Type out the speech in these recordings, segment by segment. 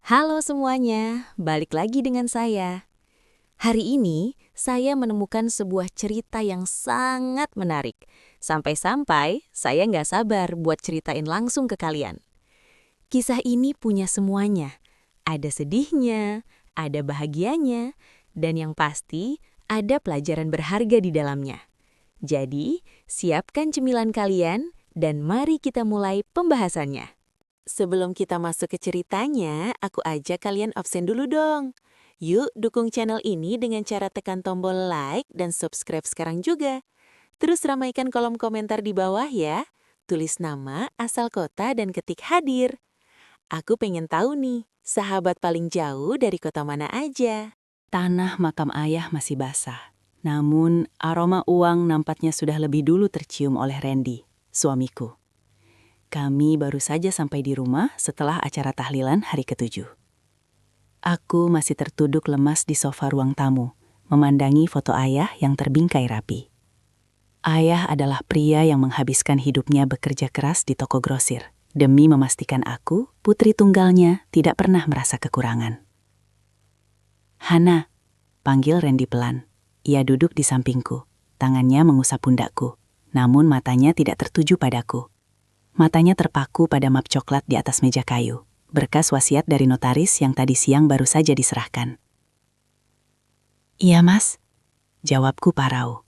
Halo semuanya, balik lagi dengan saya. Hari ini, saya menemukan sebuah cerita yang sangat menarik. Sampai-sampai, saya nggak sabar buat ceritain langsung ke kalian. Kisah ini punya semuanya. Ada sedihnya, ada bahagianya, dan yang pasti, ada pelajaran berharga di dalamnya. Jadi, siapkan cemilan kalian, dan mari kita mulai pembahasannya. Sebelum kita masuk ke ceritanya, aku ajak kalian absen dulu dong. Yuk dukung channel ini dengan cara tekan tombol like dan subscribe sekarang juga. Terus ramaikan kolom komentar di bawah ya. Tulis nama, asal kota, dan ketik hadir. Aku pengen tahu nih, sahabat paling jauh dari kota mana aja? Tanah makam ayah masih basah. Namun, aroma uang nampaknya sudah lebih dulu tercium oleh Randy, suamiku. Kami baru saja sampai di rumah setelah acara tahlilan hari ke-7. Aku masih tertuduk lemas di sofa ruang tamu, memandangi foto ayah yang terbingkai rapi. Ayah adalah pria yang menghabiskan hidupnya bekerja keras di toko grosir, demi memastikan aku, putri tunggalnya, tidak pernah merasa kekurangan. Hana, panggil Randy pelan. Ia duduk di sampingku, tangannya mengusap pundakku, namun matanya tidak tertuju padaku. Matanya terpaku pada map coklat di atas meja kayu, berkas wasiat dari notaris yang tadi siang baru saja diserahkan. Iya mas, jawabku parau.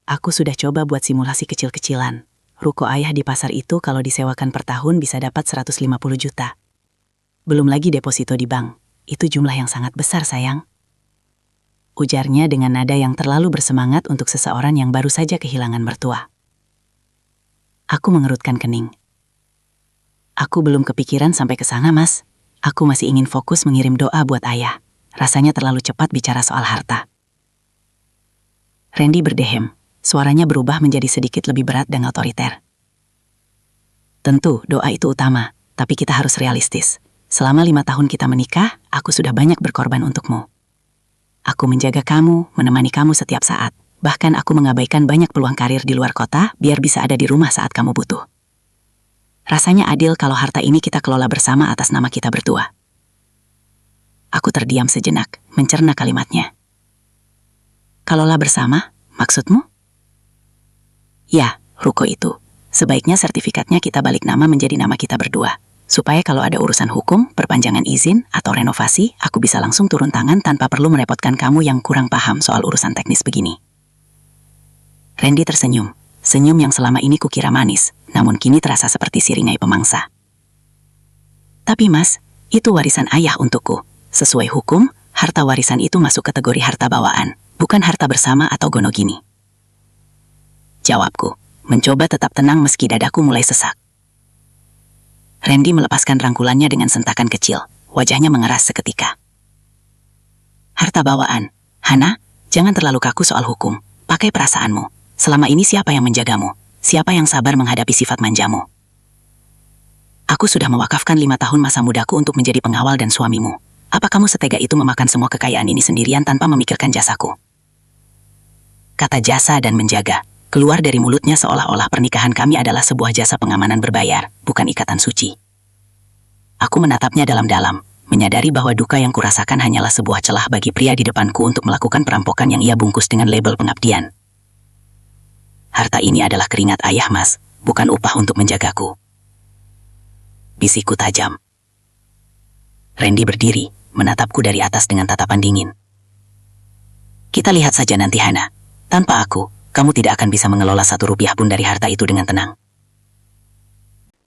Aku sudah coba buat simulasi kecil-kecilan. Ruko ayah di pasar itu kalau disewakan per tahun bisa dapat 150 juta. Belum lagi deposito di bank, itu jumlah yang sangat besar sayang. Ujarnya dengan nada yang terlalu bersemangat untuk seseorang yang baru saja kehilangan mertua. Aku mengerutkan kening. Aku belum kepikiran sampai ke sana, Mas. Aku masih ingin fokus mengirim doa buat ayah. Rasanya terlalu cepat bicara soal harta. Randy berdehem. Suaranya berubah menjadi sedikit lebih berat dan otoriter. Tentu, doa itu utama, tapi kita harus realistis. Selama 5 tahun kita menikah, aku sudah banyak berkorban untukmu. Aku menjaga kamu, menemani kamu setiap saat. Bahkan aku mengabaikan banyak peluang karir di luar kota biar bisa ada di rumah saat kamu butuh. Rasanya adil kalau harta ini kita kelola bersama atas nama kita berdua. Aku terdiam sejenak, mencerna kalimatnya. Kelola bersama, maksudmu? Ya, ruko itu. Sebaiknya sertifikatnya kita balik nama menjadi nama kita berdua. Supaya kalau ada urusan hukum, perpanjangan izin, atau renovasi, aku bisa langsung turun tangan tanpa perlu merepotkan kamu yang kurang paham soal urusan teknis begini. Randy tersenyum, senyum yang selama ini kukira manis, namun kini terasa seperti siringai pemangsa. Tapi mas, itu warisan ayah untukku. Sesuai hukum, harta warisan itu masuk kategori harta bawaan, bukan harta bersama atau gonogini. Jawabku, mencoba tetap tenang meski dadaku mulai sesak. Randy melepaskan rangkulannya dengan sentakan kecil, wajahnya mengeras seketika. Harta bawaan, Hana, jangan terlalu kaku soal hukum, pakai perasaanmu. Selama ini siapa yang menjagamu? Siapa yang sabar menghadapi sifat manjamu? Aku sudah mewakafkan 5 tahun masa mudaku untuk menjadi pengawal dan suamimu. Apa kamu setega itu memakan semua kekayaan ini sendirian tanpa memikirkan jasaku? Kata jasa dan menjaga keluar dari mulutnya seolah-olah pernikahan kami adalah sebuah jasa pengamanan berbayar, bukan ikatan suci. Aku menatapnya dalam-dalam, menyadari bahwa duka yang kurasakan hanyalah sebuah celah bagi pria di depanku untuk melakukan perampokan yang ia bungkus dengan label pengabdian. Harta ini adalah keringat ayah mas, bukan upah untuk menjagaku. Bisikku tajam. Randy berdiri, menatapku dari atas dengan tatapan dingin. Kita lihat saja nanti Hana. Tanpa aku, kamu tidak akan bisa mengelola 1 rupiah pun dari harta itu dengan tenang.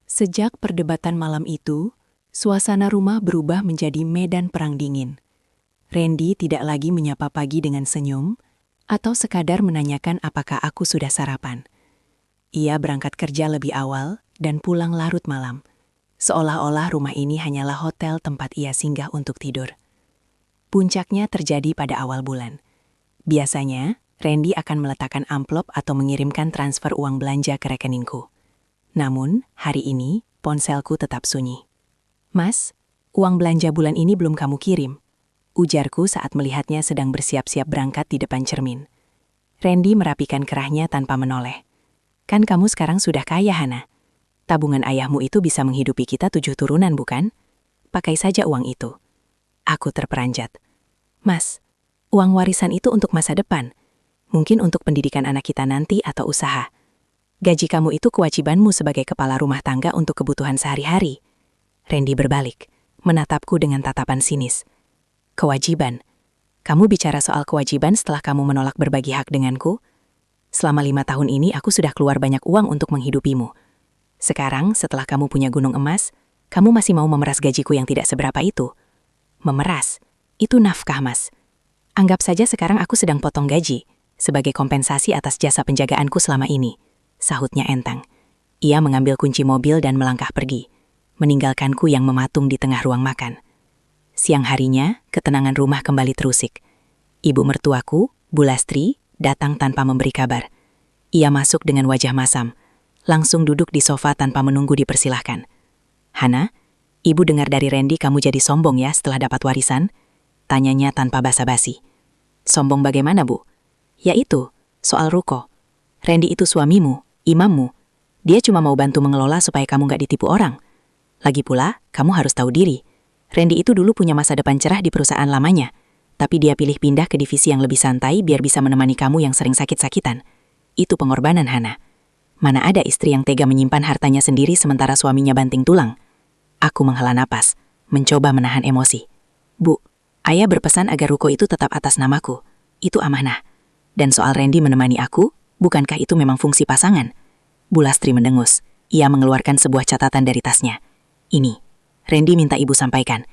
Sejak perdebatan malam itu, suasana rumah berubah menjadi medan perang dingin. Randy tidak lagi menyapa pagi dengan senyum, atau sekadar menanyakan apakah aku sudah sarapan. Ia berangkat kerja lebih awal dan pulang larut malam, seolah-olah rumah ini hanyalah hotel tempat ia singgah untuk tidur. Puncaknya terjadi pada awal bulan. Biasanya, Randy akan meletakkan amplop atau mengirimkan transfer uang belanja ke rekeningku. Namun, hari ini, ponselku tetap sunyi. Mas, uang belanja bulan ini belum kamu kirim. Ujarku saat melihatnya sedang bersiap-siap berangkat di depan cermin. Randy merapikan kerahnya tanpa menoleh. Kan kamu sekarang sudah kaya, Hana. Tabungan ayahmu itu bisa menghidupi kita 7 turunan, bukan? pakai saja uang itu. Aku terperanjat. Mas, uang warisan itu untuk masa depan. Mungkin untuk pendidikan anak kita nanti atau usaha. Gaji kamu itu kewajibanmu sebagai kepala rumah tangga untuk kebutuhan sehari-hari. Randy berbalik, menatapku dengan tatapan sinis. Kewajiban? Kamu bicara soal kewajiban setelah kamu menolak berbagi hak denganku? Selama 5 tahun ini aku sudah keluar banyak uang untuk menghidupimu. Sekarang, setelah kamu punya gunung emas, kamu masih mau memeras gajiku yang tidak seberapa itu. Memeras? Itu nafkah, Mas. Anggap saja sekarang aku sedang potong gaji, sebagai kompensasi atas jasa penjagaanku selama ini. Sahutnya enteng. Ia mengambil kunci mobil dan melangkah pergi, meninggalkanku yang mematung di tengah ruang makan. Siang harinya, ketenangan rumah kembali terusik. Ibu mertuaku, Bu Lastri, datang tanpa memberi kabar. Ia masuk dengan wajah masam, langsung duduk di sofa tanpa menunggu dipersilahkan. Hana, ibu dengar dari Randy kamu jadi sombong ya setelah dapat warisan? Tanyanya tanpa basa-basi. Sombong bagaimana, Bu? Yaitu, soal ruko. Randy itu suamimu, imammu. Dia cuma mau bantu mengelola supaya kamu gak ditipu orang. Lagi pula, kamu harus tahu diri. Randy itu dulu punya masa depan cerah di perusahaan lamanya. Tapi dia pilih pindah ke divisi yang lebih santai biar bisa menemani kamu yang sering sakit-sakitan. Itu pengorbanan, Hana. Mana ada istri yang tega menyimpan hartanya sendiri sementara suaminya banting tulang. Aku menghela napas, mencoba menahan emosi. Bu, ayah berpesan agar ruko itu tetap atas namaku. Itu amanah. Dan soal Randy menemani aku, bukankah itu memang fungsi pasangan? Bu Lastri mendengus. Ia mengeluarkan sebuah catatan dari tasnya. Ini, Randy minta ibu sampaikan.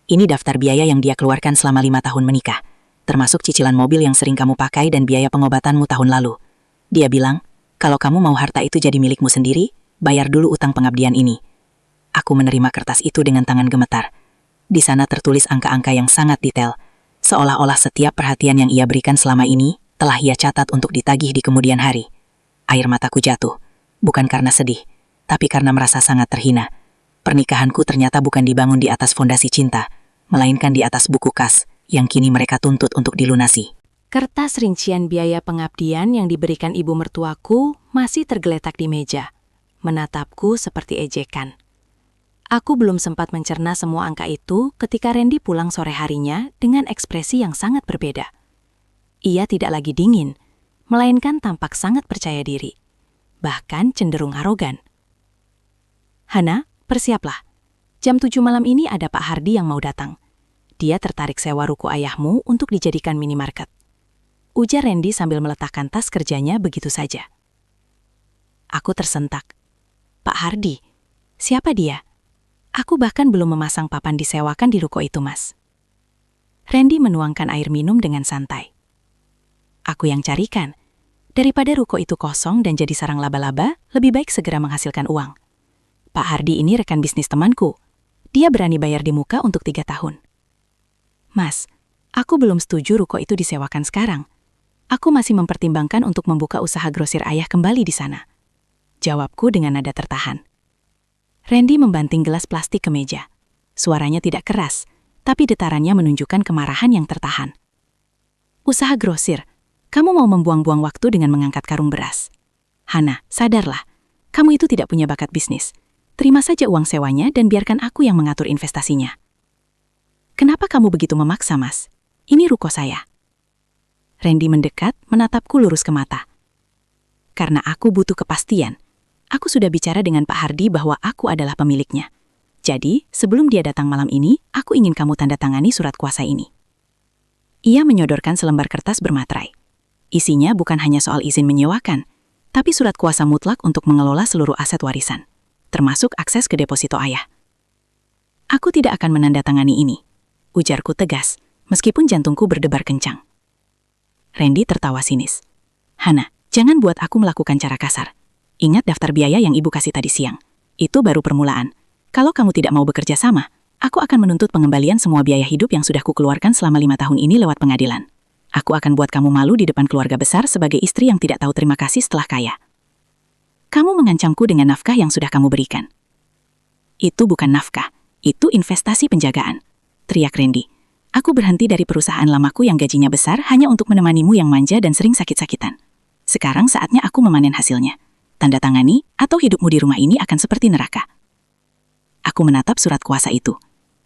Ini daftar biaya yang dia keluarkan selama 5 tahun menikah, termasuk cicilan mobil yang sering kamu pakai dan biaya pengobatanmu tahun lalu. Dia bilang, kalau kamu mau harta itu jadi milikmu sendiri, bayar dulu utang pengabdian ini. Aku menerima kertas itu dengan tangan gemetar. Di sana tertulis angka-angka yang sangat detail, seolah-olah setiap perhatian yang ia berikan selama ini telah ia catat untuk ditagih di kemudian hari. Air mataku jatuh, bukan karena sedih, tapi karena merasa sangat terhina. Pernikahanku ternyata bukan dibangun di atas fondasi cinta, melainkan di atas buku kas yang kini mereka tuntut untuk dilunasi. Kertas rincian biaya pengabdian yang diberikan ibu mertuaku masih tergeletak di meja, menatapku seperti ejekan. Aku belum sempat mencerna semua angka itu ketika Randy pulang sore harinya dengan ekspresi yang sangat berbeda. Ia tidak lagi dingin, melainkan tampak sangat percaya diri, bahkan cenderung arogan. Hana, persiaplah. Jam 7 malam ini ada Pak Hardi yang mau datang. Dia tertarik sewa ruko ayahmu untuk dijadikan minimarket. Ujar Randy sambil meletakkan tas kerjanya begitu saja. Aku tersentak. Pak Hardi? Siapa dia? Aku bahkan belum memasang papan disewakan di ruko itu, Mas. Randy menuangkan air minum dengan santai. Aku yang carikan. Daripada ruko itu kosong dan jadi sarang laba-laba, lebih baik segera menghasilkan uang. Pak Hardi ini rekan bisnis temanku. Dia berani bayar di muka untuk 3 tahun. Mas, aku belum setuju ruko itu disewakan sekarang. Aku masih mempertimbangkan untuk membuka usaha grosir ayah kembali di sana. Jawabku dengan nada tertahan. Randy membanting gelas plastik ke meja. Suaranya tidak keras, tapi detarannya menunjukkan kemarahan yang tertahan. Usaha grosir? Kamu mau membuang-buang waktu dengan mengangkat karung beras? Hana, sadarlah. Kamu itu tidak punya bakat bisnis. Terima saja uang sewanya dan biarkan aku yang mengatur investasinya. Kenapa kamu begitu memaksa, Mas? Ini ruko saya. Randy mendekat, menatapku lurus ke mata. Karena aku butuh kepastian. Aku sudah bicara dengan Pak Hardi bahwa aku adalah pemiliknya. Jadi, sebelum dia datang malam ini, aku ingin kamu tanda tangani surat kuasa ini. Ia menyodorkan selembar kertas bermaterai. Isinya bukan hanya soal izin menyewakan, tapi surat kuasa mutlak untuk mengelola seluruh aset warisan, termasuk akses ke deposito ayah. Aku tidak akan menandatangani ini, ujarku tegas, meskipun jantungku berdebar kencang. Randy tertawa sinis. Hana, jangan buat aku melakukan cara kasar. Ingat daftar biaya yang ibu kasih tadi siang. Itu baru permulaan. Kalau kamu tidak mau bekerja sama, aku akan menuntut pengembalian semua biaya hidup yang sudah kukeluarkan selama 5 tahun ini lewat pengadilan. Aku akan buat kamu malu di depan keluarga besar sebagai istri yang tidak tahu terima kasih setelah kaya. Kamu mengancamku dengan nafkah yang sudah kamu berikan. Itu bukan nafkah, itu investasi penjagaan, teriak Randy. Aku berhenti dari perusahaan lamaku yang gajinya besar hanya untuk menemanimu yang manja dan sering sakit-sakitan. Sekarang saatnya aku memanen hasilnya. Tanda tangani, atau hidupmu di rumah ini akan seperti neraka. Aku menatap surat kuasa itu.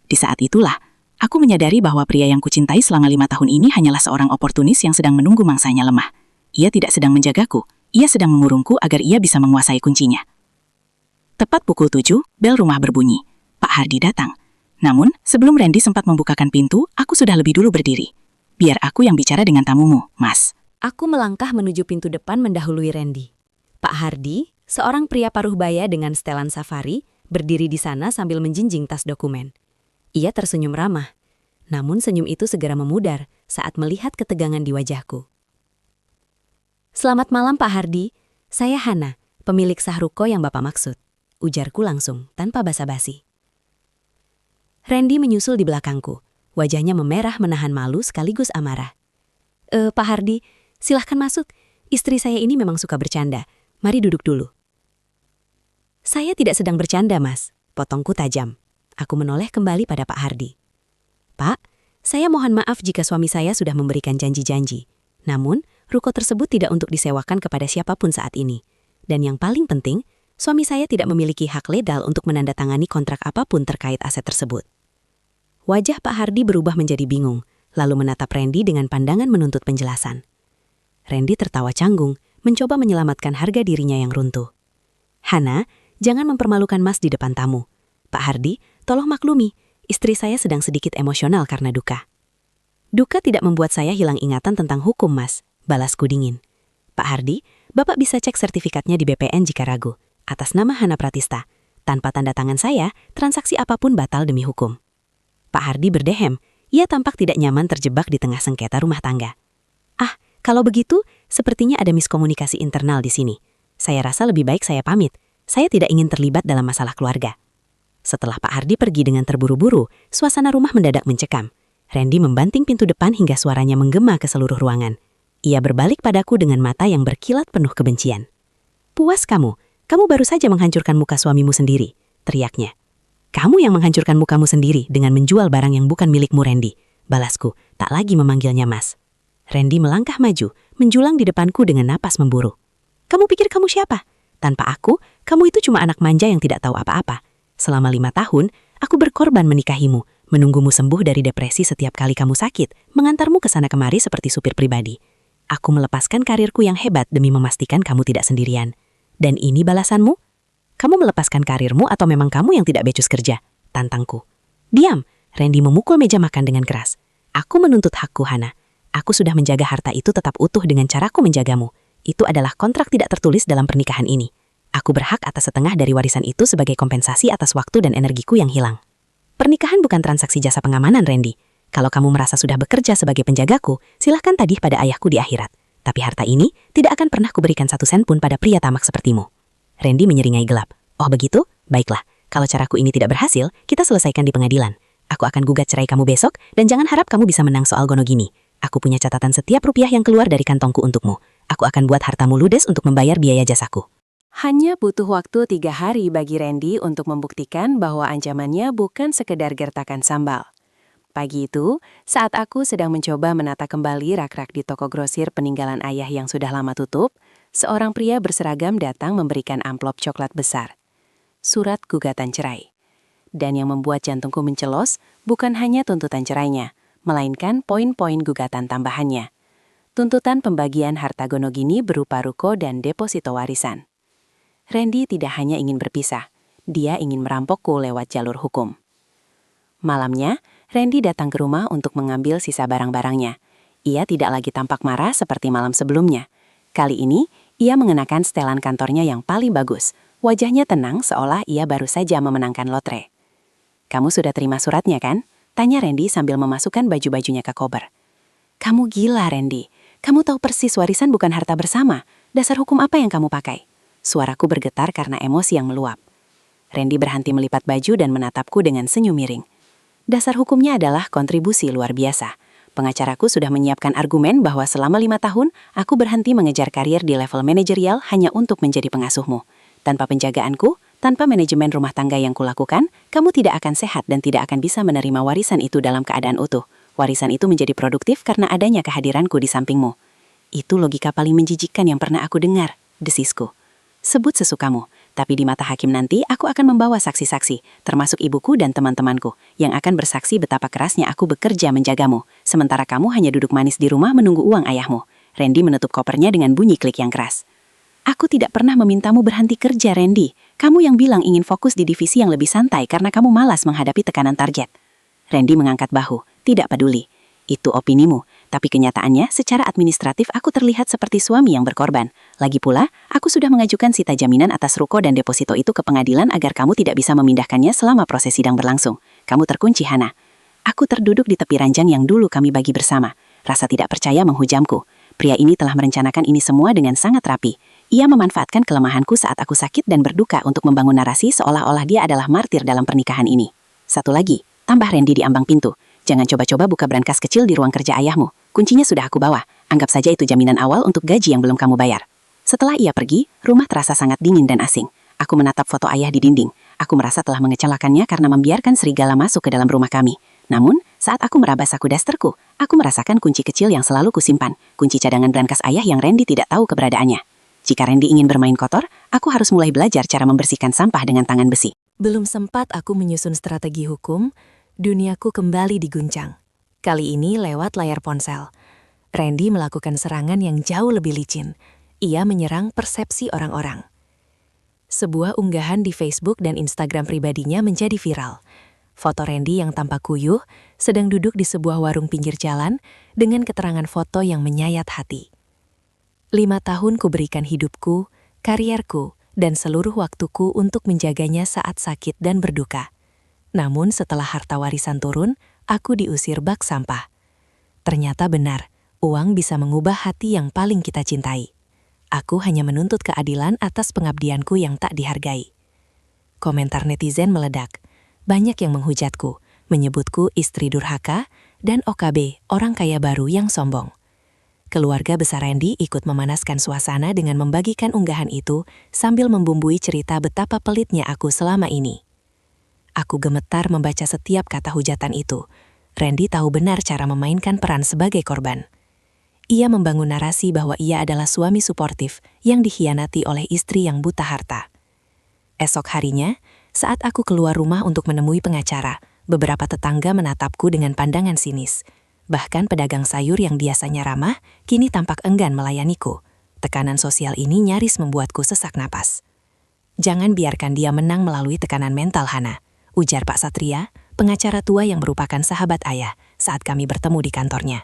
Di saat itulah, aku menyadari bahwa pria yang kucintai selama 5 tahun ini hanyalah seorang oportunis yang sedang menunggu mangsanya lemah. Ia tidak sedang menjagaku, ia sedang mengurungku agar ia bisa menguasai kuncinya. Tepat pukul 7, bel rumah berbunyi. Pak Hardi datang. Namun, sebelum Randy sempat membukakan pintu, aku sudah lebih dulu berdiri. Biar aku yang bicara dengan tamumu, Mas. Aku melangkah menuju pintu depan mendahului Randy. Pak Hardi, seorang pria paruh baya dengan setelan safari, berdiri di sana sambil menjinjing tas dokumen. Ia tersenyum ramah. Namun senyum itu segera memudar saat melihat ketegangan di wajahku. "Selamat malam Pak Hardi, saya Hana, pemilik Sahruko yang Bapak maksud," ujarku langsung tanpa basa-basi. Randy menyusul di belakangku. Wajahnya memerah menahan malu sekaligus amarah. Pak Hardi, silahkan masuk. Istri saya ini memang suka bercanda. Mari duduk dulu." "Saya tidak sedang bercanda, Mas," potongku tajam. Aku menoleh kembali pada Pak Hardi. "Pak, saya mohon maaf jika suami saya sudah memberikan janji-janji. Namun, ruko tersebut tidak untuk disewakan kepada siapapun saat ini. Dan yang paling penting, suami saya tidak memiliki hak legal untuk menandatangani kontrak apapun terkait aset tersebut." Wajah Pak Hardi berubah menjadi bingung, lalu menatap Randy dengan pandangan menuntut penjelasan. Randy tertawa canggung, mencoba menyelamatkan harga dirinya yang runtuh. "Hana, jangan mempermalukan Mas di depan tamu. Pak Hardi, tolong maklumi, istri saya sedang sedikit emosional karena duka." "Duka tidak membuat saya hilang ingatan tentang hukum, Mas," balasku dingin. "Pak Hardi, Bapak bisa cek sertifikatnya di BPN jika ragu, atas nama Hana Pratista. Tanpa tanda tangan saya, transaksi apapun batal demi hukum." Pak Hardi berdehem, ia tampak tidak nyaman terjebak di tengah sengketa rumah tangga. "Ah, kalau begitu, sepertinya ada miskomunikasi internal di sini. Saya rasa lebih baik saya pamit. Saya tidak ingin terlibat dalam masalah keluarga." Setelah Pak Hardi pergi dengan terburu-buru, suasana rumah mendadak mencekam. Randy membanting pintu depan hingga suaranya menggema ke seluruh ruangan. Ia berbalik padaku dengan mata yang berkilat penuh kebencian. "Puas kamu? Kamu baru saja menghancurkan muka suamimu sendiri," teriaknya. "Kamu yang menghancurkan mukamu sendiri dengan menjual barang yang bukan milikmu, Randy," balasku, tak lagi memanggilnya Mas. Randy melangkah maju, menjulang di depanku dengan napas memburu. "Kamu pikir kamu siapa? Tanpa aku, kamu itu cuma anak manja yang tidak tahu apa-apa. Selama 5 tahun, aku berkorban menikahimu, menunggumu sembuh dari depresi setiap kali kamu sakit, mengantarmu ke sana kemari seperti supir pribadi. Aku melepaskan karirku yang hebat demi memastikan kamu tidak sendirian. Dan ini balasanmu? Kamu melepaskan karirmu atau memang kamu yang tidak becus kerja?" tantangku. "Diam!" Randy memukul meja makan dengan keras. "Aku menuntut hakku, Hana. Aku sudah menjaga harta itu tetap utuh dengan caraku menjagamu. Itu adalah kontrak tidak tertulis dalam pernikahan ini. Aku berhak atas setengah dari warisan itu sebagai kompensasi atas waktu dan energiku yang hilang. Pernikahan bukan transaksi jasa pengamanan, Randy. Kalau kamu merasa sudah bekerja sebagai penjagaku, silahkan tagih pada ayahku di akhirat. Tapi harta ini tidak akan pernah kuberikan 1 sen pun pada pria tamak sepertimu." Randy menyeringai gelap. "Oh begitu? Baiklah. Kalau caraku ini tidak berhasil, kita selesaikan di pengadilan. Aku akan gugat cerai kamu besok, dan jangan harap kamu bisa menang soal Gonogini. Aku punya catatan setiap rupiah yang keluar dari kantongku untukmu. Aku akan buat hartamu ludes untuk membayar biaya jasaku." Hanya butuh waktu 3 hari bagi Randy untuk membuktikan bahwa ancamannya bukan sekedar gertakan sambal. Pagi itu, saat aku sedang mencoba menata kembali rak-rak di toko grosir peninggalan ayah yang sudah lama tutup, seorang pria berseragam datang memberikan amplop coklat besar. Surat gugatan cerai. Dan yang membuat jantungku mencelos bukan hanya tuntutan cerainya, melainkan poin-poin gugatan tambahannya. Tuntutan pembagian harta Gonogini berupa ruko dan deposito warisan. Randy tidak hanya ingin berpisah, dia ingin merampokku lewat jalur hukum. Malamnya, Randy datang ke rumah untuk mengambil sisa barang-barangnya. Ia tidak lagi tampak marah seperti malam sebelumnya. Kali ini, ia mengenakan setelan kantornya yang paling bagus. Wajahnya tenang seolah ia baru saja memenangkan lotre. "Kamu sudah terima suratnya kan?" tanya Randy sambil memasukkan baju-bajunya ke koper. "Kamu gila, Randy. Kamu tahu persis warisan bukan harta bersama. Dasar hukum apa yang kamu pakai?" Suaraku bergetar karena emosi yang meluap. Randy berhenti melipat baju dan menatapku dengan senyum miring. "Dasar hukumnya adalah kontribusi luar biasa. Pengacaraku sudah menyiapkan argumen bahwa selama 5 tahun, aku berhenti mengejar karir di level manajerial hanya untuk menjadi pengasuhmu. Tanpa penjagaanku, tanpa manajemen rumah tangga yang kulakukan, kamu tidak akan sehat dan tidak akan bisa menerima warisan itu dalam keadaan utuh. Warisan itu menjadi produktif karena adanya kehadiranku di sampingmu." "Itu logika paling menjijikkan yang pernah aku dengar," desisku. "Sebut sesukamu, Tapi di mata hakim nanti, aku akan membawa saksi-saksi, termasuk ibuku dan teman-temanku, yang akan bersaksi betapa kerasnya aku bekerja menjagamu, sementara kamu hanya duduk manis di rumah menunggu uang ayahmu. Randy menutup kopernya dengan bunyi klik yang keras. Aku tidak pernah memintamu berhenti kerja, Randy. Kamu yang bilang ingin fokus di divisi yang lebih santai karena kamu malas menghadapi tekanan target. Randy mengangkat bahu, tidak peduli. Itu opinimu, tapi kenyataannya secara administratif aku terlihat seperti suami yang berkorban. Lagi pula, aku sudah mengajukan sita jaminan atas ruko dan deposito itu ke pengadilan agar kamu tidak bisa memindahkannya selama proses sidang berlangsung. Kamu terkunci, Hana. Aku terduduk di tepi ranjang yang dulu kami bagi bersama. Rasa tidak percaya menghujamku. Pria ini telah merencanakan ini semua dengan sangat rapi. Ia memanfaatkan kelemahanku saat aku sakit dan berduka untuk membangun narasi seolah-olah dia adalah martir dalam pernikahan ini. Satu lagi, tambah Randy di ambang pintu. Jangan coba-coba buka brankas kecil di ruang kerja ayahmu. Kuncinya sudah aku bawa. Anggap saja itu jaminan awal untuk gaji yang belum kamu bayar. Setelah ia pergi, rumah terasa sangat dingin dan asing. Aku menatap foto ayah di dinding. Aku merasa telah mengecewakannya karena membiarkan serigala masuk ke dalam rumah kami. Namun, saat aku meraba saku dasterku, aku merasakan kunci kecil yang selalu kusimpan. Kunci cadangan brankas ayah yang Randy tidak tahu keberadaannya. Jika Randy ingin bermain kotor, aku harus mulai belajar cara membersihkan sampah dengan tangan besi. Belum sempat aku menyusun strategi hukum, duniaku kembali diguncang. Kali ini lewat layar ponsel. Randy melakukan serangan yang jauh lebih licin. Ia menyerang persepsi orang-orang. Sebuah unggahan di Facebook dan Instagram pribadinya menjadi viral. Foto Randy yang tampak kuyuh sedang duduk di sebuah warung pinggir jalan dengan keterangan foto yang menyayat hati. 5 tahun kuberikan hidupku, karierku, dan seluruh waktuku untuk menjaganya saat sakit dan berduka. Namun setelah harta warisan turun, aku diusir bak sampah. Ternyata benar, uang bisa mengubah hati yang paling kita cintai. Aku hanya menuntut keadilan atas pengabdianku yang tak dihargai. Komentar netizen meledak. Banyak yang menghujatku, menyebutku istri durhaka, dan OKB, orang kaya baru yang sombong. Keluarga besar Randy ikut memanaskan suasana dengan membagikan unggahan itu sambil membumbui cerita betapa pelitnya aku selama ini. Aku gemetar membaca setiap kata hujatan itu. Randy tahu benar cara memainkan peran sebagai korban. Ia membangun narasi bahwa ia adalah suami suportif yang dikhianati oleh istri yang buta harta. Esok harinya, saat aku keluar rumah untuk menemui pengacara, beberapa tetangga menatapku dengan pandangan sinis. Bahkan pedagang sayur yang biasanya ramah, kini tampak enggan melayaniku. Tekanan sosial ini nyaris membuatku sesak napas. Jangan biarkan dia menang melalui tekanan mental, Hana, ujar Pak Satria, pengacara tua yang merupakan sahabat ayah, saat kami bertemu di kantornya.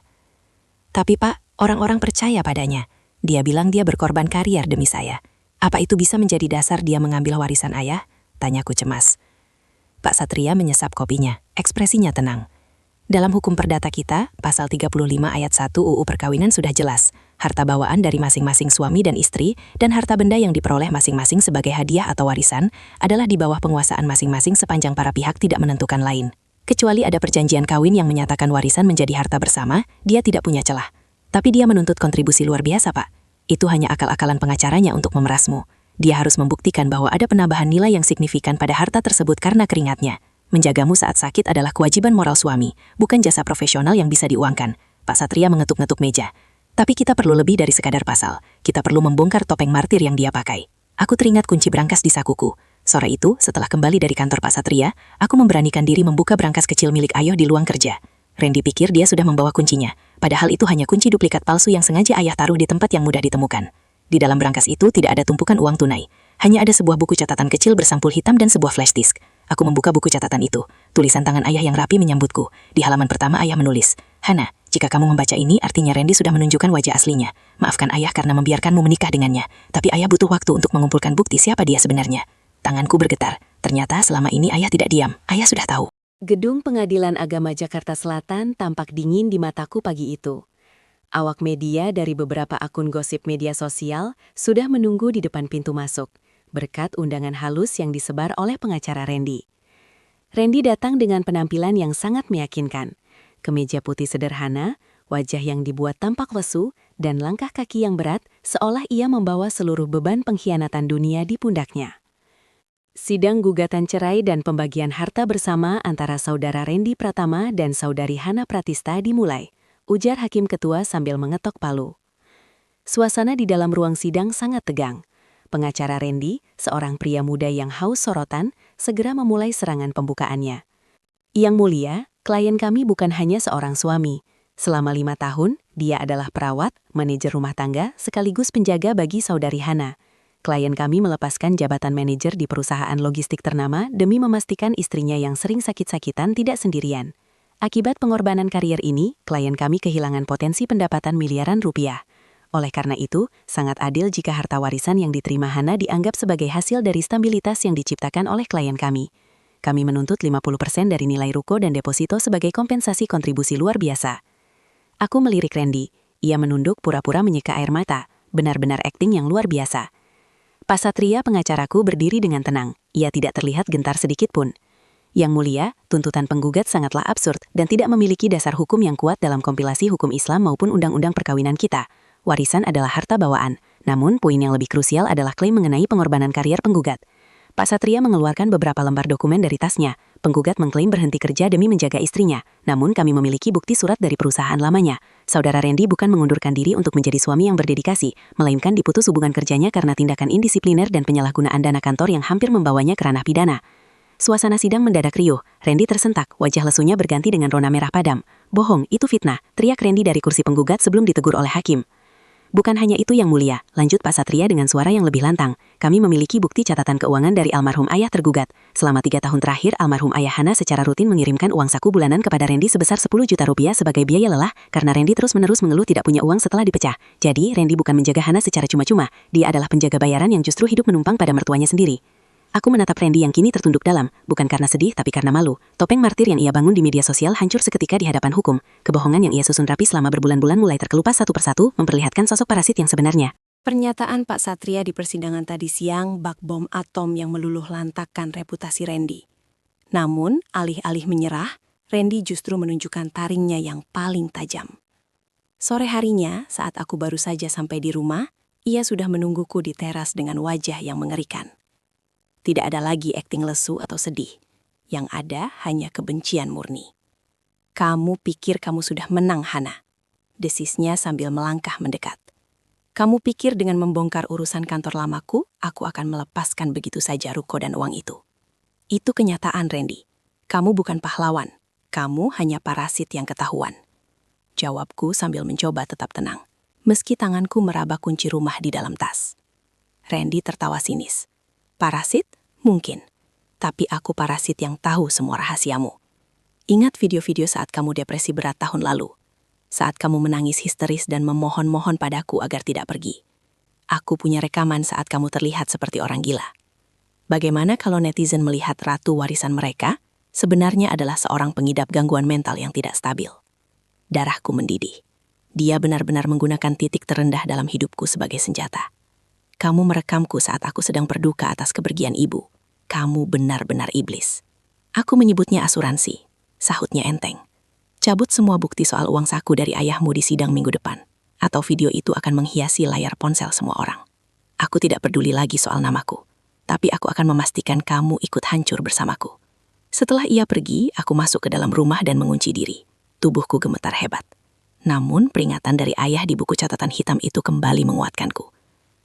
Tapi Pak, orang-orang percaya padanya. Dia bilang dia berkorban karier demi saya. Apa itu bisa menjadi dasar dia mengambil warisan ayah? Tanyaku cemas. Pak Satria menyesap kopinya, ekspresinya tenang. Dalam hukum perdata kita, pasal 35 ayat 1 UU Perkawinan sudah jelas, harta bawaan dari masing-masing suami dan istri dan harta benda yang diperoleh masing-masing sebagai hadiah atau warisan adalah di bawah penguasaan masing-masing sepanjang para pihak tidak menentukan lain. Kecuali ada perjanjian kawin yang menyatakan warisan menjadi harta bersama, dia tidak punya celah. Tapi dia menuntut kontribusi luar biasa, Pak. Itu hanya akal-akalan pengacaranya untuk memerasmu. Dia harus membuktikan bahwa ada penambahan nilai yang signifikan pada harta tersebut karena keringatnya. Menjagamu saat sakit adalah kewajiban moral suami, bukan jasa profesional yang bisa diuangkan. Pak Satria mengetuk-ngetuk meja. Tapi kita perlu lebih dari sekadar pasal. Kita perlu membongkar topeng martir yang dia pakai. Aku teringat kunci brankas di sakuku. Sore itu, setelah kembali dari kantor Pak Satria, aku memberanikan diri membuka brankas kecil milik Ayoh di luang kerja. Randy pikir dia sudah membawa kuncinya. Padahal itu hanya kunci duplikat palsu yang sengaja ayah taruh di tempat yang mudah ditemukan. Di dalam brankas itu tidak ada tumpukan uang tunai. Hanya ada sebuah buku catatan kecil bersampul hitam dan sebuah flash disk. Aku membuka buku catatan itu. Tulisan tangan ayah yang rapi menyambutku. Di halaman pertama ayah menulis, "Hana, jika kamu membaca ini artinya Randy sudah menunjukkan wajah aslinya. Maafkan ayah karena membiarkanmu menikah dengannya. Tapi ayah butuh waktu untuk mengumpulkan bukti siapa dia sebenarnya." Tanganku bergetar. Ternyata selama ini ayah tidak diam. Ayah sudah tahu. Gedung Pengadilan Agama Jakarta Selatan tampak dingin di mataku pagi itu. Awak media dari beberapa akun gosip media sosial sudah menunggu di depan pintu masuk, berkat undangan halus yang disebar oleh pengacara Randy. Randy datang dengan penampilan yang sangat meyakinkan. Kemeja putih sederhana, wajah yang dibuat tampak lesu, dan langkah kaki yang berat seolah ia membawa seluruh beban pengkhianatan dunia di pundaknya. Sidang gugatan cerai dan pembagian harta bersama antara saudara Randy Pratama dan saudari Hana Pratista dimulai, ujar hakim ketua sambil mengetok palu. Suasana di dalam ruang sidang sangat tegang. pengacara Randy, seorang pria muda yang haus sorotan, segera memulai serangan pembukaannya. Yang mulia, klien kami bukan hanya seorang suami. Selama 5 tahun, dia adalah perawat, manajer rumah tangga, sekaligus penjaga bagi saudari Hana. Klien kami melepaskan jabatan manajer di perusahaan logistik ternama demi memastikan istrinya yang sering sakit-sakitan tidak sendirian. Akibat pengorbanan karier ini, klien kami kehilangan potensi pendapatan miliaran rupiah. Oleh karena itu, sangat adil jika harta warisan yang diterima Hana dianggap sebagai hasil dari stabilitas yang diciptakan oleh klien kami. Kami menuntut 50% dari nilai ruko dan deposito sebagai kompensasi kontribusi luar biasa. Aku melirik Randy. Ia menunduk pura-pura menyeka air mata. Benar-benar akting yang luar biasa. Pak Satria, pengacaraku, berdiri dengan tenang. Ia tidak terlihat gentar sedikit pun. Yang mulia, tuntutan penggugat sangatlah absurd dan tidak memiliki dasar hukum yang kuat dalam kompilasi hukum Islam maupun undang-undang perkawinan kita. Warisan adalah harta bawaan. Namun, poin yang lebih krusial adalah klaim mengenai pengorbanan karier penggugat. Pak Satria mengeluarkan beberapa lembar dokumen dari tasnya. Penggugat mengklaim berhenti kerja demi menjaga istrinya. Namun kami memiliki bukti surat dari perusahaan lamanya. Saudara Randy bukan mengundurkan diri untuk menjadi suami yang berdedikasi, melainkan diputus hubungan kerjanya karena tindakan indisipliner dan penyalahgunaan dana kantor yang hampir membawanya ke ranah pidana. Suasana sidang mendadak riuh. Randy tersentak, wajah lesunya berganti dengan rona merah padam. Bohong, itu fitnah, teriak Randy dari kursi penggugat sebelum ditegur oleh hakim. Bukan hanya itu yang mulia, lanjut Pak Satria dengan suara yang lebih lantang. Kami memiliki bukti catatan keuangan dari almarhum ayah tergugat. Selama 3 tahun terakhir, almarhum ayah Hana secara rutin mengirimkan uang saku bulanan kepada Randy sebesar 10 juta rupiah sebagai biaya lelah, karena Randy terus-menerus mengeluh tidak punya uang setelah dipecah. Jadi, Randy bukan menjaga Hana secara cuma-cuma, dia adalah penjaga bayaran yang justru hidup menumpang pada mertuanya sendiri. Aku menatap Randy yang kini tertunduk dalam, bukan karena sedih tapi karena malu. Topeng martir yang ia bangun di media sosial hancur seketika di hadapan hukum. Kebohongan yang ia susun rapi selama berbulan-bulan mulai terkelupas satu persatu, memperlihatkan sosok parasit yang sebenarnya. Pernyataan Pak Satria di persidangan tadi siang bak bom atom yang meluluh lantakkan reputasi Randy. Namun, alih-alih menyerah, Randy justru menunjukkan taringnya yang paling tajam. Sore harinya, saat aku baru saja sampai di rumah, ia sudah menungguku di teras dengan wajah yang mengerikan. Tidak ada lagi akting lesu atau sedih. Yang ada hanya kebencian murni. "Kamu pikir kamu sudah menang, Hana?" Desisnya sambil melangkah mendekat. "Kamu pikir dengan membongkar urusan kantor lamaku, aku akan melepaskan begitu saja ruko dan uang itu? Itu kenyataan, Randy. Kamu bukan pahlawan. Kamu hanya parasit yang ketahuan." Jawabku sambil mencoba tetap tenang, meski tanganku meraba kunci rumah di dalam tas. Randy tertawa sinis. "Parasit? Mungkin. Tapi aku parasit yang tahu semua rahasiamu. Ingat video-video saat kamu depresi berat tahun lalu? Saat kamu menangis histeris dan memohon-mohon padaku agar tidak pergi. Aku punya rekaman saat kamu terlihat seperti orang gila. Bagaimana kalau netizen melihat ratu warisan mereka sebenarnya adalah seorang pengidap gangguan mental yang tidak stabil?" Darahku mendidih. Dia benar-benar menggunakan titik terendah dalam hidupku sebagai senjata. "Kamu merekamku saat aku sedang berduka atas kepergian ibu. Kamu benar-benar iblis." "Aku menyebutnya asuransi," sahutnya enteng. "Cabut semua bukti soal uang saku dari ayahmu di sidang minggu depan, atau video itu akan menghiasi layar ponsel semua orang. Aku tidak peduli lagi soal namaku, tapi aku akan memastikan kamu ikut hancur bersamaku." Setelah ia pergi, aku masuk ke dalam rumah dan mengunci diri. Tubuhku gemetar hebat. Namun, peringatan dari ayah di buku catatan hitam itu kembali menguatkanku.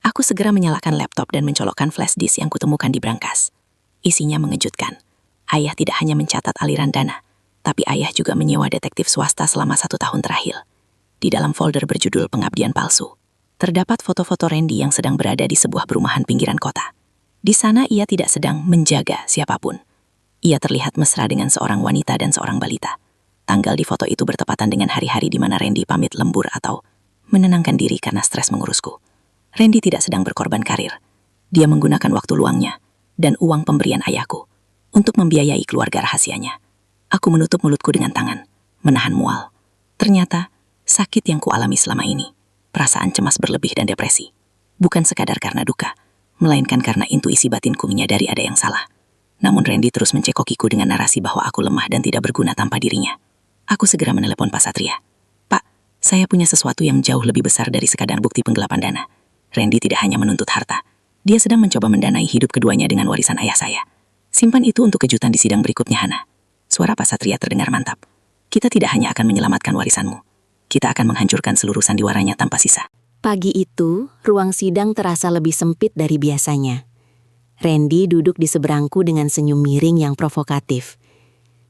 Aku segera menyalakan laptop dan mencolokkan flash disk yang kutemukan di brankas. Isinya mengejutkan. Ayah tidak hanya mencatat aliran dana, tapi ayah juga menyewa detektif swasta selama 1 tahun terakhir. Di dalam folder berjudul Pengabdian Palsu, terdapat foto-foto Randy yang sedang berada di sebuah perumahan pinggiran kota. Di sana ia tidak sedang menjaga siapapun. Ia terlihat mesra dengan seorang wanita dan seorang balita. Tanggal di foto itu bertepatan dengan hari-hari di mana Randy pamit lembur atau menenangkan diri karena stres mengurusku. Randy tidak sedang berkorban karir. Dia menggunakan waktu luangnya dan uang pemberian ayahku untuk membiayai keluarga rahasianya. Aku menutup mulutku dengan tangan, menahan mual. Ternyata, sakit yang kualami selama ini, perasaan cemas berlebih dan depresi, bukan sekadar karena duka, melainkan karena intuisi batinku menyadari ada yang salah. Namun Randy terus mencekokiku dengan narasi bahwa aku lemah dan tidak berguna tanpa dirinya. Aku segera menelepon Pak Satria. "Pak, saya punya sesuatu yang jauh lebih besar dari sekadar bukti penggelapan dana. Randy tidak hanya menuntut harta. Dia sedang mencoba mendanai hidup keduanya dengan warisan ayah saya. Simpan itu untuk kejutan di sidang berikutnya, Hana." Suara Pak Satria terdengar mantap. "Kita tidak hanya akan menyelamatkan warisanmu. Kita akan menghancurkan seluruh sandiwaranya tanpa sisa." Pagi itu, ruang sidang terasa lebih sempit dari biasanya. Randy duduk di seberangku dengan senyum miring yang provokatif.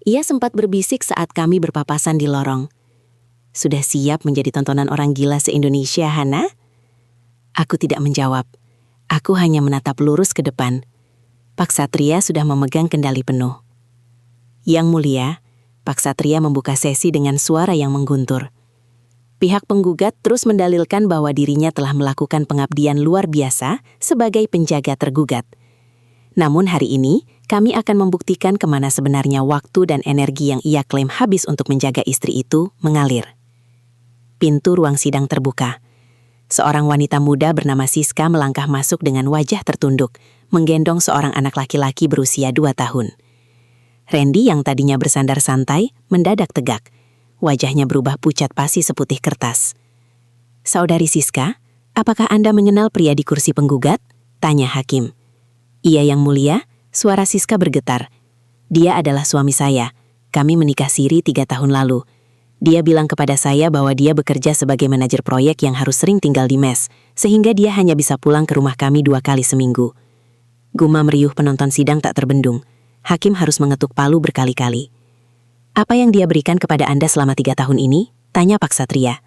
Ia sempat berbisik saat kami berpapasan di lorong. "Sudah siap menjadi tontonan orang gila se-Indonesia, Hana?" Aku tidak menjawab. Aku hanya menatap lurus ke depan. Pak Satria sudah memegang kendali penuh. "Yang mulia," Pak Satria membuka sesi dengan suara yang mengguntur. Pihak penggugat terus mendalilkan bahwa dirinya telah melakukan pengabdian luar biasa sebagai penjaga tergugat. Namun hari ini, kami akan membuktikan kemana sebenarnya waktu dan energi yang ia klaim habis untuk menjaga istri itu mengalir. Pintu ruang sidang terbuka. Seorang wanita muda bernama Siska melangkah masuk dengan wajah tertunduk, menggendong seorang anak laki-laki berusia 2 tahun. Randy yang tadinya bersandar santai, mendadak tegak. Wajahnya berubah pucat pasi seputih kertas. "Saudari Siska, apakah Anda mengenal pria di kursi penggugat?" tanya hakim. "Iya, Yang Mulia," suara Siska bergetar. "Dia adalah suami saya. Kami menikah siri 3 tahun lalu. Dia bilang kepada saya bahwa dia bekerja sebagai manajer proyek yang harus sering tinggal di mes, sehingga dia hanya bisa pulang ke rumah kami 2 kali seminggu." Gumam riuh penonton sidang tak terbendung. Hakim harus mengetuk palu berkali-kali. "Apa yang dia berikan kepada Anda selama 3 tahun ini?" tanya Pak Satria.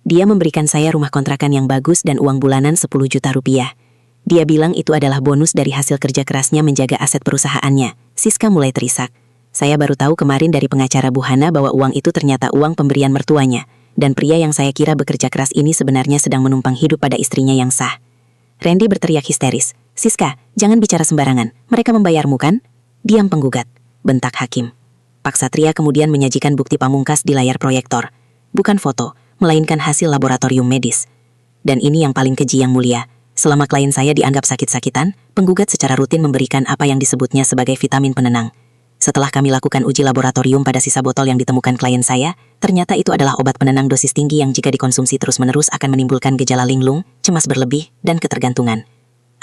"Dia memberikan saya rumah kontrakan yang bagus dan uang bulanan 10 juta rupiah. Dia bilang itu adalah bonus dari hasil kerja kerasnya menjaga aset perusahaannya." Siska mulai terisak. "Saya baru tahu kemarin dari pengacara Bu Hana bahwa uang itu ternyata uang pemberian mertuanya. Dan pria yang saya kira bekerja keras ini sebenarnya sedang menumpang hidup pada istrinya yang sah." Randy berteriak histeris. "Siska, jangan bicara sembarangan. Mereka membayarmu kan?" "Diam penggugat," bentak hakim. Pak Satria kemudian menyajikan bukti pamungkas di layar proyektor. Bukan foto, melainkan hasil laboratorium medis. "Dan ini yang paling keji, Yang Mulia. Selama klien saya dianggap sakit-sakitan, penggugat secara rutin memberikan apa yang disebutnya sebagai vitamin penenang. Setelah kami lakukan uji laboratorium pada sisa botol yang ditemukan klien saya, ternyata itu adalah obat penenang dosis tinggi yang jika dikonsumsi terus-menerus akan menimbulkan gejala linglung, cemas berlebih, dan ketergantungan."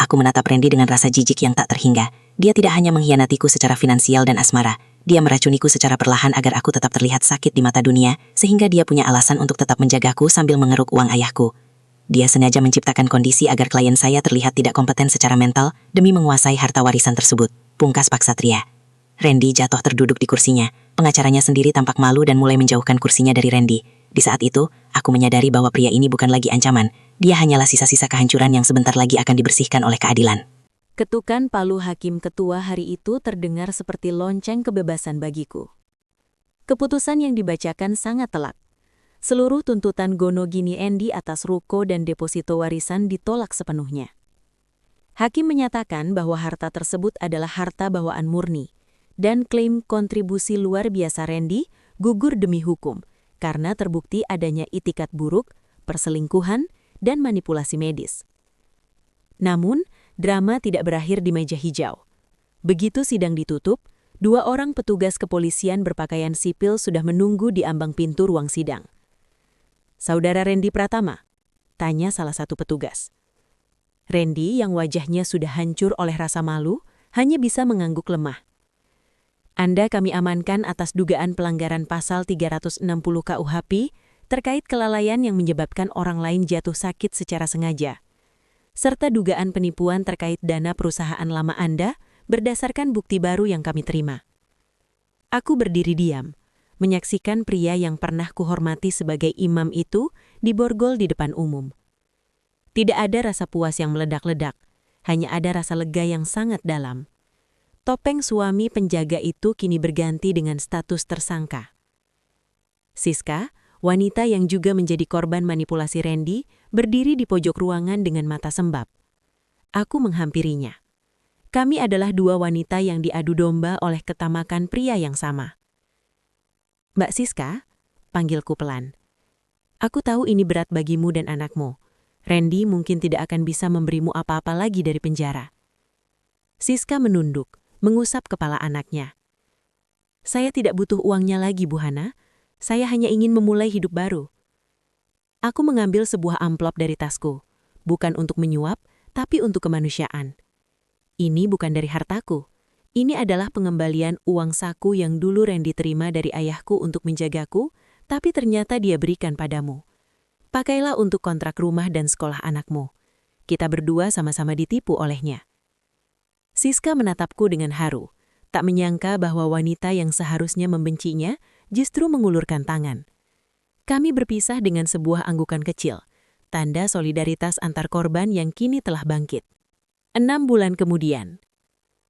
Aku menatap Randy dengan rasa jijik yang tak terhingga. Dia tidak hanya mengkhianatiku secara finansial dan asmara, dia meracuniku secara perlahan agar aku tetap terlihat sakit di mata dunia, sehingga dia punya alasan untuk tetap menjagaku sambil mengeruk uang ayahku. Dia sengaja menciptakan kondisi agar klien saya terlihat tidak kompeten secara mental demi menguasai harta warisan tersebut, pungkas Pak Satria. Randy jatuh terduduk di kursinya. Pengacaranya sendiri tampak malu dan mulai menjauhkan kursinya dari Randy. Di saat itu, aku menyadari bahwa pria ini bukan lagi ancaman. Dia hanyalah sisa-sisa kehancuran yang sebentar lagi akan dibersihkan oleh keadilan. Ketukan palu hakim ketua hari itu terdengar seperti lonceng kebebasan bagiku. Keputusan yang dibacakan sangat telak. Seluruh tuntutan Gono Gini Endi atas ruko dan deposito warisan ditolak sepenuhnya. Hakim menyatakan bahwa harta tersebut adalah harta bawaan murni, dan klaim kontribusi luar biasa Randy gugur demi hukum, karena terbukti adanya itikat buruk, perselingkuhan, dan manipulasi medis. Namun, drama tidak berakhir di meja hijau. Begitu sidang ditutup, 2 orang petugas kepolisian berpakaian sipil sudah menunggu di ambang pintu ruang sidang. "Saudara Randy Pratama?" tanya salah satu petugas. Randy yang wajahnya sudah hancur oleh rasa malu, hanya bisa mengangguk lemah. "Anda kami amankan atas dugaan pelanggaran pasal 360 KUHP terkait kelalaian yang menyebabkan orang lain jatuh sakit secara sengaja, serta dugaan penipuan terkait dana perusahaan lama Anda berdasarkan bukti baru yang kami terima." Aku berdiri diam, menyaksikan pria yang pernah kuhormati sebagai imam itu diborgol di depan umum. Tidak ada rasa puas yang meledak-ledak, hanya ada rasa lega yang sangat dalam. Topeng suami penjaga itu kini berganti dengan status tersangka. Siska, wanita yang juga menjadi korban manipulasi Randy, berdiri di pojok ruangan dengan mata sembab. Aku menghampirinya. Kami adalah 2 wanita yang diadu domba oleh ketamakan pria yang sama. "Mbak Siska," panggilku pelan. "Aku tahu ini berat bagimu dan anakmu. Randy mungkin tidak akan bisa memberimu apa-apa lagi dari penjara." Siska menunduk, mengusap kepala anaknya. "Saya tidak butuh uangnya lagi, Bu Hana. Saya hanya ingin memulai hidup baru." Aku mengambil sebuah amplop dari tasku, bukan untuk menyuap, tapi untuk kemanusiaan. Ini bukan dari hartaku. Ini adalah pengembalian uang saku yang dulu Randy terima dari ayahku untuk menjagaku, tapi ternyata dia berikan padamu. Pakailah untuk kontrak rumah dan sekolah anakmu. Kita berdua sama-sama ditipu olehnya. Siska menatapku dengan haru, tak menyangka bahwa wanita yang seharusnya membencinya justru mengulurkan tangan. Kami berpisah dengan sebuah anggukan kecil, tanda solidaritas antar korban yang kini telah bangkit. 6 bulan kemudian,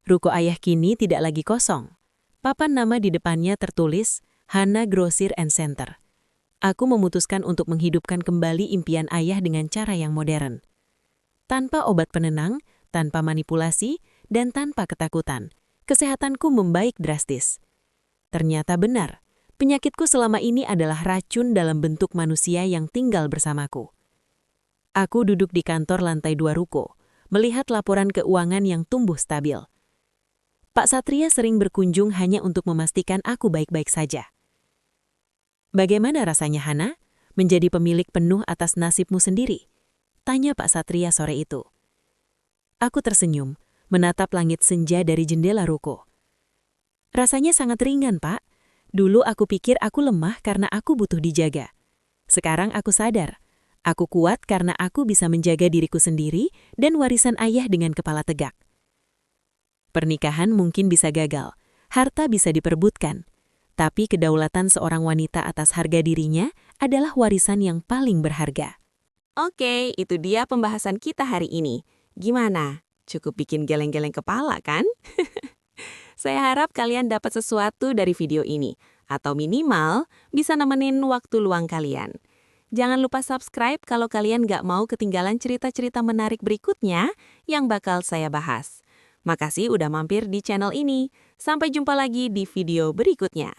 ruko ayah kini tidak lagi kosong. Papan nama di depannya tertulis, Hana Grocery and Center. Aku memutuskan untuk menghidupkan kembali impian ayah dengan cara yang modern. Tanpa obat penenang, tanpa manipulasi, dan tanpa ketakutan, kesehatanku membaik drastis. Ternyata benar, penyakitku selama ini adalah racun dalam bentuk manusia yang tinggal bersamaku. Aku duduk di kantor lantai 2 ruko, melihat laporan keuangan yang tumbuh stabil. Pak Satria sering berkunjung hanya untuk memastikan aku baik-baik saja. Bagaimana rasanya, Hana, menjadi pemilik penuh atas nasibmu sendiri? Tanya Pak Satria sore itu. Aku tersenyum, menatap langit senja dari jendela ruko. Rasanya sangat ringan, Pak. Dulu aku pikir aku lemah karena aku butuh dijaga. Sekarang aku sadar, aku kuat karena aku bisa menjaga diriku sendiri dan warisan ayah dengan kepala tegak. Pernikahan mungkin bisa gagal, harta bisa diperebutkan, tapi kedaulatan seorang wanita atas harga dirinya adalah warisan yang paling berharga. Oke, itu dia pembahasan kita hari ini. Gimana? Cukup bikin geleng-geleng kepala, kan? Saya harap kalian dapat sesuatu dari video ini, atau minimal bisa nemenin waktu luang kalian. Jangan lupa subscribe kalau kalian nggak mau ketinggalan cerita-cerita menarik berikutnya yang bakal saya bahas. Makasih udah mampir di channel ini. Sampai jumpa lagi di video berikutnya.